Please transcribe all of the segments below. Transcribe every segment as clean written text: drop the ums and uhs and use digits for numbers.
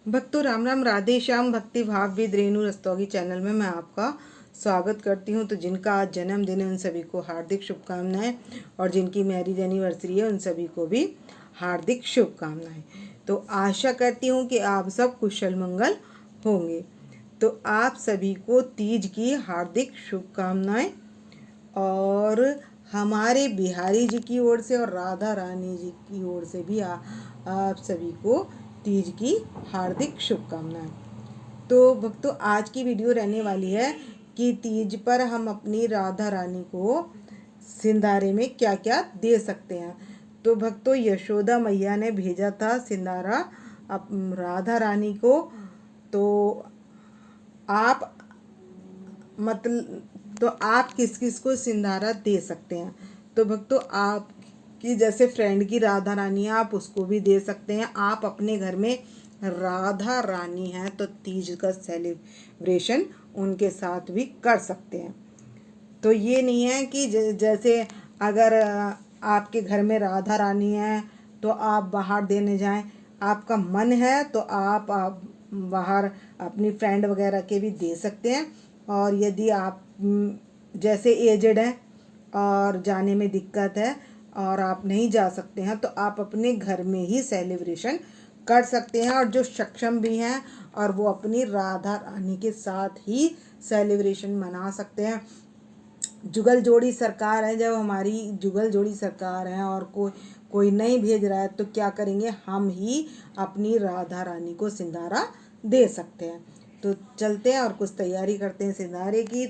भक्तों राम राम, राधे श्याम। भक्ति भाव विद रेणु रस्तोगी चैनल में मैं आपका स्वागत करती हूं। तो जिनका आज जन्मदिन है उन सभी को हार्दिक शुभकामनाएं, और जिनकी मैरिज एनिवर्सरी है उन सभी को भी हार्दिक शुभकामनाएं। तो आशा करती हूं कि आप सब कुशल मंगल होंगे। तो आप सभी को तीज की हार्दिक शुभकामनाएं, और हमारे बिहारी जी की ओर से और राधा रानी जी की ओर से भी आप सभी को तीज की हार्दिक शुभकामनाएं। तो भक्तों, आज की वीडियो रहने वाली है कि तीज पर हम अपनी राधा रानी को सिंदारे में क्या क्या दे सकते हैं। तो भक्तों, यशोदा मैया ने भेजा था सिंदारा राधा रानी को। तो आप मतलब तो आप किस किस को सिंधारा दे सकते हैं। तो भक्तों, आपकी जैसे फ्रेंड की राधा रानी है, आप उसको भी दे सकते हैं। आप अपने घर में राधा रानी है तो तीज का सेलिब्रेशन उनके साथ भी कर सकते हैं। तो ये नहीं है कि जैसे अगर आपके घर में राधा रानी है तो आप बाहर देने जाएं। आपका मन है तो आप बाहर अपनी फ्रेंड वगैरह के भी दे सकते हैं। और यदि आप जैसे एजेड हैं और जाने में दिक्कत है और आप नहीं जा सकते हैं तो आप अपने घर में ही सेलिब्रेशन कर सकते हैं। और जो सक्षम भी हैं और वो अपनी राधा रानी के साथ ही सेलिब्रेशन मना सकते हैं। जुगल जोड़ी सरकार है, जब हमारी जुगल जोड़ी सरकार है और कोई नहीं भेज रहा है तो क्या करेंगे, हम ही अपनी राधा रानी को सिंदारा दे सकते हैं। तो चलते हैं और कुछ तैयारी करते हैं सिंदारे की।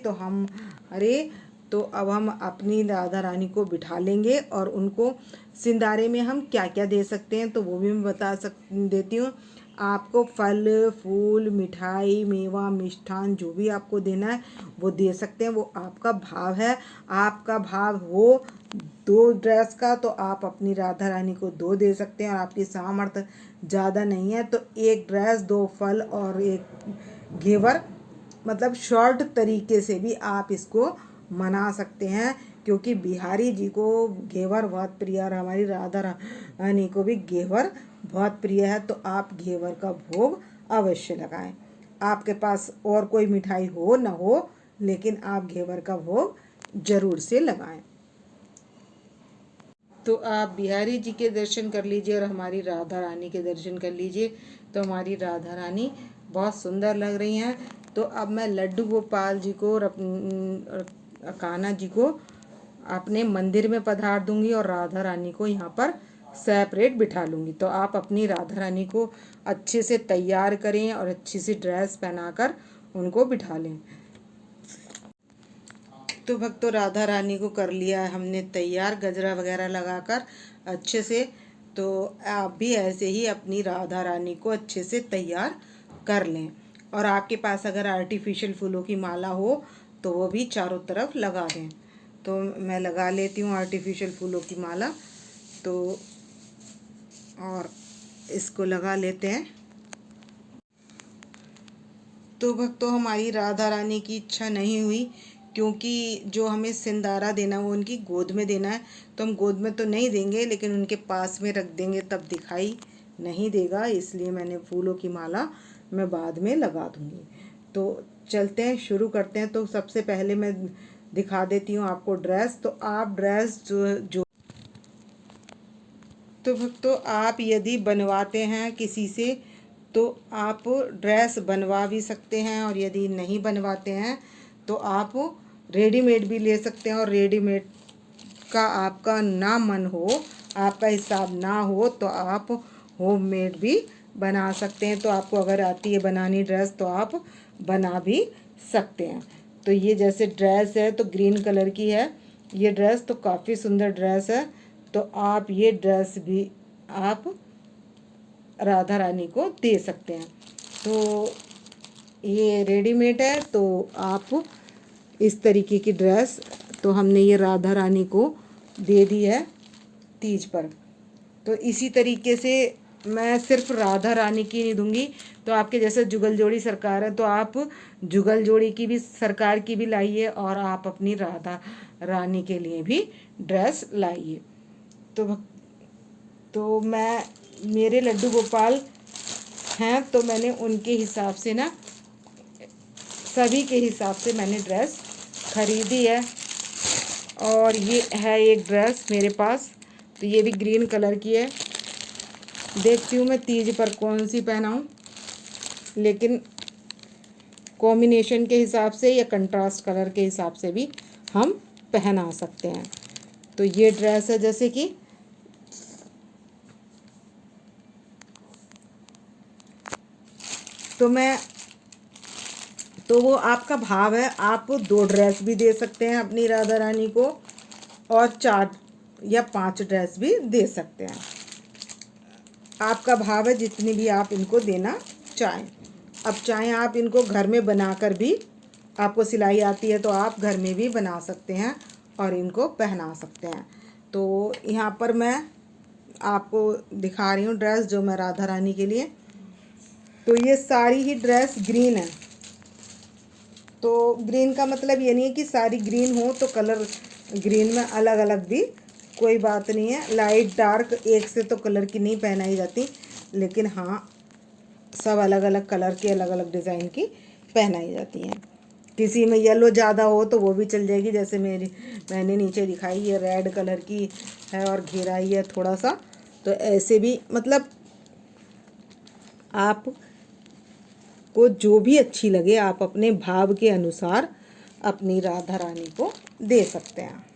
तो अब हम अपनी राधा रानी को बिठा लेंगे और उनको सिंदारे में हम क्या क्या दे सकते हैं तो वो भी मैं देती हूँ। आपको फल फूल मिठाई मेवा मिष्ठान जो भी आपको देना है वो दे सकते हैं। वो आपका भाव है। आपका भाव हो 2 ड्रेस का तो आप अपनी राधा रानी को 2 दे सकते हैं। और आपकी सामर्थ्य ज़्यादा नहीं है तो 1 ड्रेस 2 फल और 1 घेवर, मतलब शॉर्ट तरीके से भी आप इसको मना सकते हैं। क्योंकि बिहारी जी को घेवर बहुत प्रिय और हमारी राधा रानी को भी घेवर बहुत प्रिय है। तो आप घेवर का भोग अवश्य लगाएं। आपके पास और कोई मिठाई हो ना हो, लेकिन आप घेवर का भोग जरूर से लगाएं। तो आप बिहारी जी के दर्शन कर लीजिए और हमारी राधा रानी के दर्शन कर लीजिए। तो हमारी राधा रानी बहुत सुंदर लग रही हैं। तो अब मैं लड्डू गोपाल जी को और कान्हा जी को अपने मंदिर में पधार दूंगी और राधा रानी को यहाँ पर सेपरेट बिठा लूँगी। तो आप अपनी राधा रानी को अच्छे से तैयार करें और अच्छी सी ड्रेस पहनाकर उनको बिठा लें। तो भक्तों, राधा रानी को कर लिया है हमने तैयार गजरा वगैरह लगाकर अच्छे से। तो आप भी ऐसे ही अपनी राधा रानी को अच्छे से तैयार कर लें। और आपके पास अगर आर्टिफिशियल फूलों की माला हो तो वो भी चारों तरफ लगा दें। तो मैं लगा लेती हूँ आर्टिफिशियल फूलों की माला। तो और इसको लगा लेते हैं। तो भक्तों, हमारी राधा रानी की इच्छा नहीं हुई, क्योंकि जो हमें सिंदारा देना वो उनकी गोद में देना है। तो हम गोद में तो नहीं देंगे, लेकिन उनके पास में रख देंगे, तब दिखाई नहीं देगा। इसलिए मैंने फूलों की माला मैं बाद में लगा दूंगी। तो चलते हैं, शुरू करते हैं। तो सबसे पहले मैं दिखा देती हूँ आपको ड्रेस। तो आप ड्रेस जो तो भक्तों, आप यदि बनवाते हैं किसी से तो आप ड्रेस बनवा भी सकते हैं, और यदि नहीं बनवाते हैं तो आप रेडीमेड भी ले सकते हैं। और रेडीमेड का आपका ना मन हो, आपका हिसाब ना हो तो आप होममेड भी बना सकते हैं। तो आपको अगर आती है बनानी ड्रेस तो आप बना भी सकते हैं। तो ये जैसे ड्रेस है तो ग्रीन कलर की है ये ड्रेस, तो काफ़ी सुंदर ड्रेस है। तो आप ये ड्रेस भी आप राधा रानी को दे सकते हैं। तो ये रेडीमेड है। तो आप इस तरीके की ड्रेस तो हमने ये राधा रानी को दे दी है तीज पर। तो इसी तरीके से मैं सिर्फ राधा रानी की नहीं दूंगी। तो आपके जैसे जुगल जोड़ी सरकार है तो आप जुगल जोड़ी की भी सरकार की भी लाइए, और आप अपनी राधा रानी के लिए भी ड्रेस लाइए। तो मैं मेरे लड्डू गोपाल हैं, तो मैंने उनके हिसाब से ना, सभी के हिसाब से मैंने ड्रेस खरीदी है। और ये है एक ड्रेस मेरे पास, तो ये भी ग्रीन कलर की है। देखती हूँ मैं तीज पर कौन सी पहनाऊँ, लेकिन कॉम्बिनेशन के हिसाब से या कंट्रास्ट कलर के हिसाब से भी हम पहना सकते हैं। तो ये ड्रेस है, जैसे कि तो वो आपका भाव है, आप 2 ड्रेस भी दे सकते हैं अपनी राधा रानी को, और 4 या 5 ड्रेस भी दे सकते हैं। आपका भाव है जितनी भी आप इनको देना चाहें। अब चाहें आप इनको घर में बनाकर भी, आपको सिलाई आती है तो आप घर में भी बना सकते हैं और इनको पहना सकते हैं। तो यहाँ पर मैं आपको दिखा रही हूँ ड्रेस जो मैं राधा रानी के लिए। तो ये सारी ही ड्रेस ग्रीन है। तो ग्रीन का मतलब ये नहीं है कि सारी ग्रीन हो, तो कलर ग्रीन में अलग अलग भी कोई बात नहीं है। लाइट डार्क एक से तो कलर की नहीं पहनाई जाती, लेकिन हाँ सब अलग अलग कलर की, अलग अलग डिज़ाइन की पहनाई जाती हैं। किसी में येलो ज़्यादा हो तो वो भी चल जाएगी, जैसे मैंने नीचे दिखाई ये रेड कलर की है और घेराई है थोड़ा सा। तो ऐसे भी मतलब आप को जो भी अच्छी लगे आप अपने भाव के अनुसार अपनी राधा रानी को दे सकते हैं।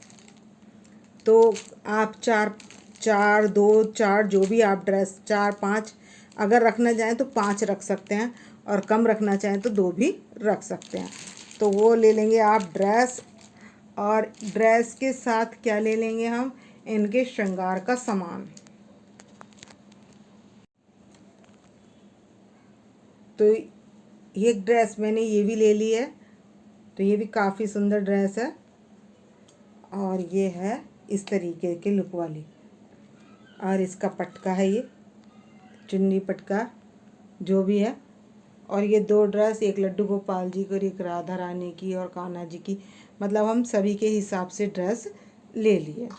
तो आप 4 जो भी आप ड्रेस 4-5 अगर रखना चाहें तो 5 रख सकते हैं, और कम रखना चाहें तो 2 भी रख सकते हैं। तो वो ले लेंगे आप ड्रेस, और ड्रेस के साथ क्या ले लेंगे हम, इनके श्रृंगार का सामान। तो ये ड्रेस मैंने ये भी ले ली है, तो ये भी काफ़ी सुंदर ड्रेस है, और ये है इस तरीके के लुक वाली, और इसका पटका है, ये चुन्नी पटका जो भी है। और ये 2 ड्रेस, एक लड्डू गोपाल जी की और एक राधा रानी की और कान्हा जी की, मतलब हम सभी के हिसाब से ड्रेस ले लिए।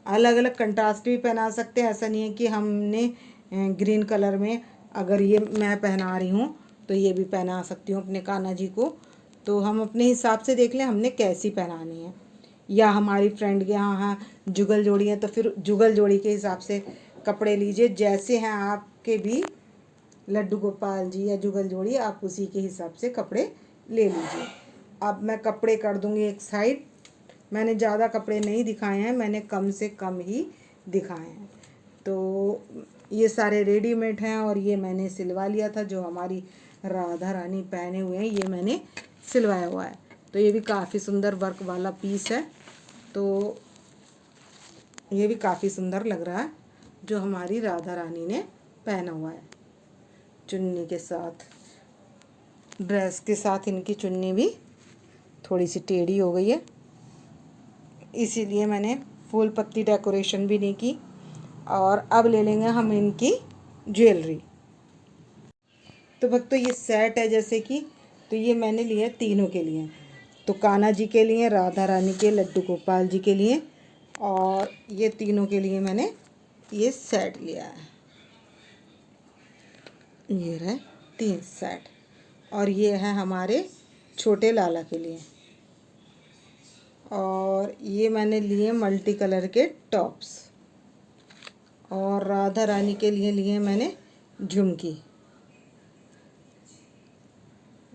अलग अलग कंट्रास्ट भी पहना सकते हैं, ऐसा नहीं है कि हमने ग्रीन कलर में अगर ये मैं पहना रही हूँ तो ये भी पहना सकती हूँ अपने कान्हा जी को। तो हम अपने हिसाब से देख लें हमने कैसी पहनानी है, या हमारी फ्रेंड के यहाँ जुगल जोड़ी है तो फिर जुगल जोड़ी के हिसाब से कपड़े लीजिए। जैसे हैं आपके भी लड्डू गोपाल जी या जुगल जोड़ी, आप उसी के हिसाब से कपड़े ले लीजिए। अब मैं कपड़े कर दूँगी एक साइड। मैंने ज़्यादा कपड़े नहीं दिखाए हैं, मैंने कम से कम ही दिखाए हैं। तो ये सारे रेडीमेड हैं, और ये मैंने सिलवा लिया था, जो हमारी राधा रानी पहने हुए हैं ये मैंने सिलवाया हुआ है। तो ये भी काफ़ी सुंदर वर्क वाला पीस है, तो ये भी काफ़ी सुंदर लग रहा है जो हमारी राधा रानी ने पहना हुआ है। चुन्नी के साथ, ड्रेस के साथ इनकी चुन्नी भी थोड़ी सी टेढ़ी हो गई है, इसीलिए मैंने फूल पत्ती डेकोरेशन भी नहीं की। और अब ले लेंगे हम इनकी ज्वेलरी। तो भक्तों ये सेट है जैसे कि, तो ये मैंने लिए तीनों के लिए, तो कान्हा जी के लिए, राधा रानी के, लड्डू गोपाल जी के लिए, और ये तीनों के लिए मैंने ये सेट लिया है। ये रहे 3 सेट, और ये है हमारे छोटे लाला के लिए। और ये मैंने लिए मल्टी कलर के टॉप्स, और राधा रानी के लिए मैंने झुमकी।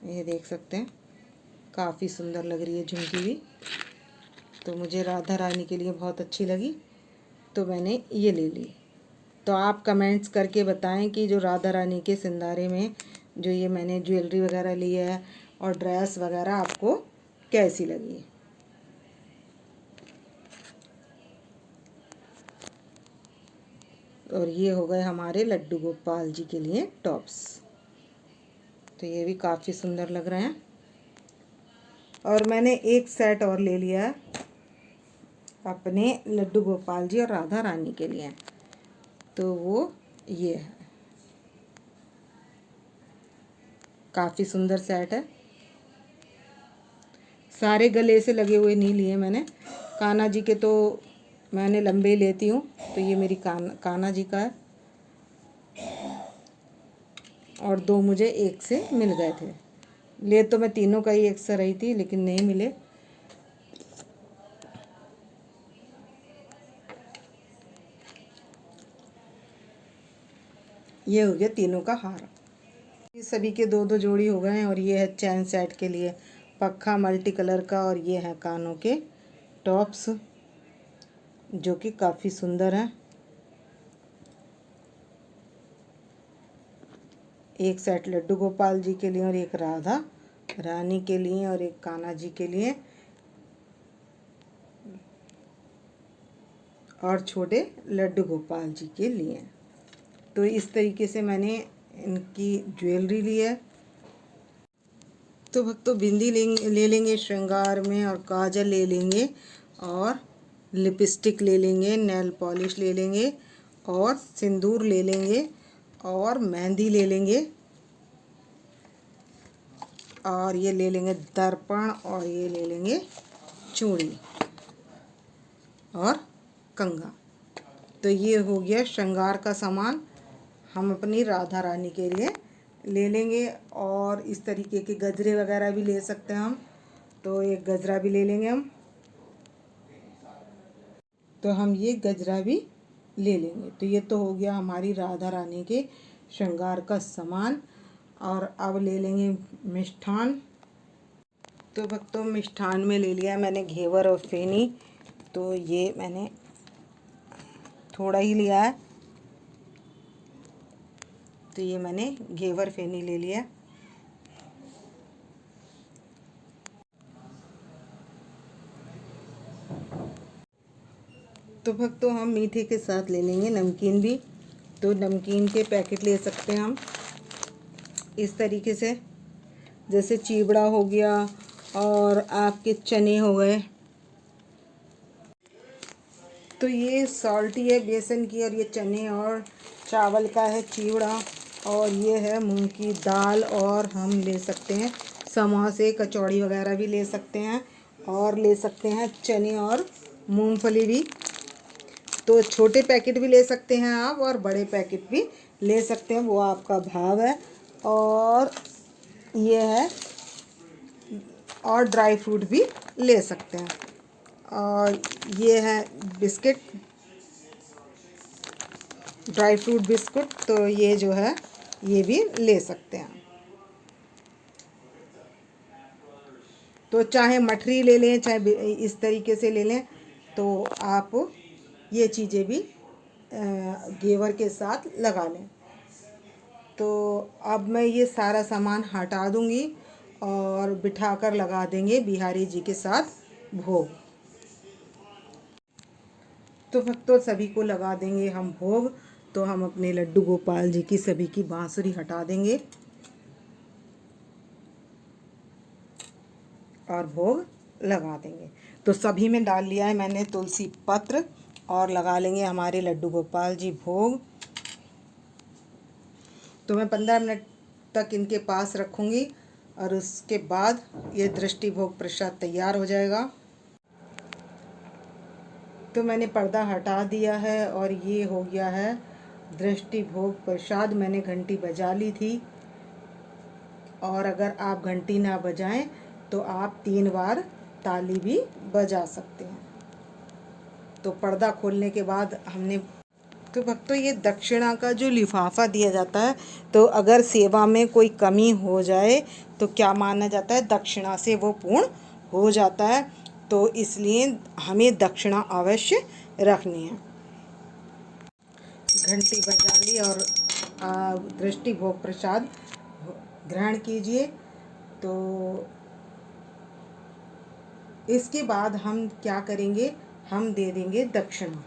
ये देख सकते हैं काफ़ी सुंदर लग रही है झुमकी भी, तो मुझे राधा रानी के लिए बहुत अच्छी लगी तो मैंने ये ले ली। तो आप कमेंट्स करके बताएं कि जो राधा रानी के सिंदारे में जो ये मैंने ज्वेलरी वगैरह ली है और ड्रेस वगैरह आपको कैसी लगी। और ये हो गए हमारे लड्डू गोपाल जी के लिए टॉप्स, तो ये भी काफ़ी सुंदर लग रहे हैं। और मैंने एक सेट और ले लिया है अपने लड्डू गोपाल जी और राधा रानी के लिए, तो वो ये है, काफ़ी सुंदर सेट है। सारे गले से लगे हुए नहीं लिए मैंने, कान्हा जी के तो मैंने लंबे ही लेती हूँ, तो ये मेरी कान्हा जी का है। और 2 मुझे एक से मिल गए थे। ले तो मैं तीनों का ही एक सा रही थी, लेकिन नहीं मिले। ये हो गया तीनों का हार। ये सभी के 2-2 जोड़ी हो गए हैं। और ये है चैन सेट के लिए पक्का मल्टी कलर का। और ये है कानों के टॉप्स जो कि काफ़ी सुंदर हैं। एक सेट लड्डू गोपाल जी के लिए और एक राधा रानी के लिए और एक कान्हा जी के लिए और छोटे लड्डू गोपाल जी के लिए। तो इस तरीके से मैंने इनकी ज्वेलरी ली है। तो भक्तों बिंदी ले लेंगे श्रृंगार में, और काजल ले लेंगे, और लिपस्टिक ले लेंगे, नेल पॉलिश ले लेंगे, और सिंदूर ले लेंगे, और मेहंदी ले लेंगे, और ये ले लेंगे दर्पण, और ये ले लेंगे चूड़ी और कंघा। तो ये हो गया श्रृंगार का सामान हम अपनी राधा रानी के लिए ले लेंगे। और इस तरीके के गजरे वगैरह भी ले सकते हैं हम। तो एक गजरा भी ले लेंगे हम। तो हम ये गजरा भी ले लेंगे। तो ये तो हो गया हमारी राधा रानी के श्रृंगार का सामान। और अब ले लेंगे मिष्ठान। तो भक्तों मिष्ठान में ले लिया मैंने घेवर और फेनी। तो ये मैंने थोड़ा ही लिया है। तो ये मैंने घेवर फेनी ले लिया। तो भक्तों हम मीठे के साथ ले लेंगे नमकीन भी। तो नमकीन के पैकेट ले सकते हैं हम इस तरीके से, जैसे चिवड़ा हो गया और आपके चने हो गए। तो ये सॉल्टी है बेसन की, और ये चने और चावल का है चिवड़ा, और ये है मूंग की दाल। और हम ले सकते हैं समोसे कचौड़ी वगैरह भी ले सकते हैं, और ले सकते हैं चने और मूंगफली भी। तो छोटे पैकेट भी ले सकते हैं आप, और बड़े पैकेट भी ले सकते हैं, वो आपका भाव है। और ये है, और ड्राई फ्रूट भी ले सकते हैं। और ये है बिस्किट, ड्राई फ्रूट बिस्कुट। तो ये जो है ये भी ले सकते हैं। तो चाहे मठरी ले लें, चाहे इस तरीके से ले लें, तो आप ये चीज़ें भी घेवर के साथ लगा लें। तो अब मैं ये सारा सामान हटा दूंगी और बिठाकर लगा देंगे बिहारी जी के साथ भोग। तो भक्तों सभी को लगा देंगे हम भोग। तो हम अपने लड्डू गोपाल जी की सभी की बांसुरी हटा देंगे और भोग लगा देंगे। तो सभी में डाल लिया है मैंने तुलसी पत्र, और लगा लेंगे हमारे लड्डू गोपाल जी भोग। तो मैं 15 मिनट तक इनके पास रखूँगी, और उसके बाद ये दृष्टि भोग प्रसाद तैयार हो जाएगा। तो मैंने पर्दा हटा दिया है, और ये हो गया है दृष्टि भोग प्रसाद। मैंने घंटी बजा ली थी, और अगर आप घंटी ना बजाएं तो आप 3 बार ताली भी बजा सकते हैं। तो पर्दा खोलने के बाद हमने, तो भक्तों ये दक्षिणा का जो लिफाफा दिया जाता है, तो अगर सेवा में कोई कमी हो जाए तो क्या माना जाता है, दक्षिणा से वो पूर्ण हो जाता है। तो इसलिए हमें दक्षिणा अवश्य रखनी है। घंटी बजा ली और दृष्टि भोग प्रसाद ग्रहण कीजिए। तो इसके बाद हम क्या करेंगे, हम दे देंगे दक्षिणा।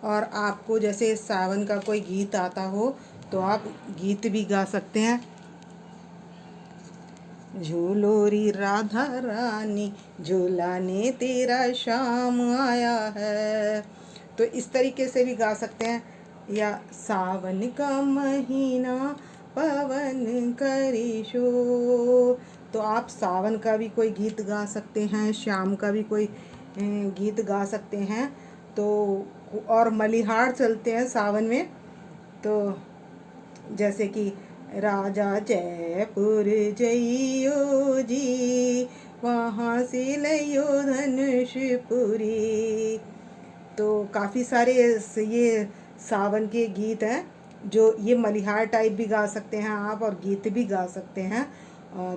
और आपको जैसे सावन का कोई गीत आता हो तो आप गीत भी गा सकते हैं। झूलोरी राधा रानी झूलाने तेरा शाम आया है। तो इस तरीके से भी गा सकते हैं। या सावन का महीना पवन करे शोर। तो आप सावन का भी कोई गीत गा सकते हैं, शाम का भी कोई गीत गा सकते हैं। तो और मलिहार चलते हैं सावन में, तो जैसे कि राजा जयपुर जइयो जी, वहाँ से लइयो धनुषपुरी। तो काफ़ी सारे ये सावन के गीत हैं जो ये मलिहार टाइप भी गा सकते हैं आप और गीत भी गा सकते हैं।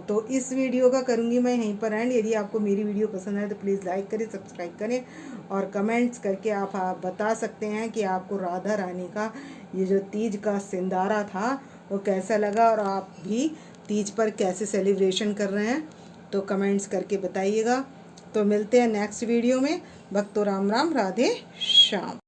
तो इस वीडियो का करूँगी मैं यहीं पर एंड। यदि आपको मेरी वीडियो पसंद आए तो प्लीज़ लाइक करें, सब्सक्राइब करें और कमेंट्स करके आप बता सकते हैं कि आपको राधा रानी का ये जो तीज का सिंदारा था वो कैसा लगा और आप भी तीज पर कैसे सेलिब्रेशन कर रहे हैं, तो कमेंट्स करके बताइएगा। तो मिलते हैं नेक्स्ट वीडियो में। भक्तों राम राम, राधे श्याम।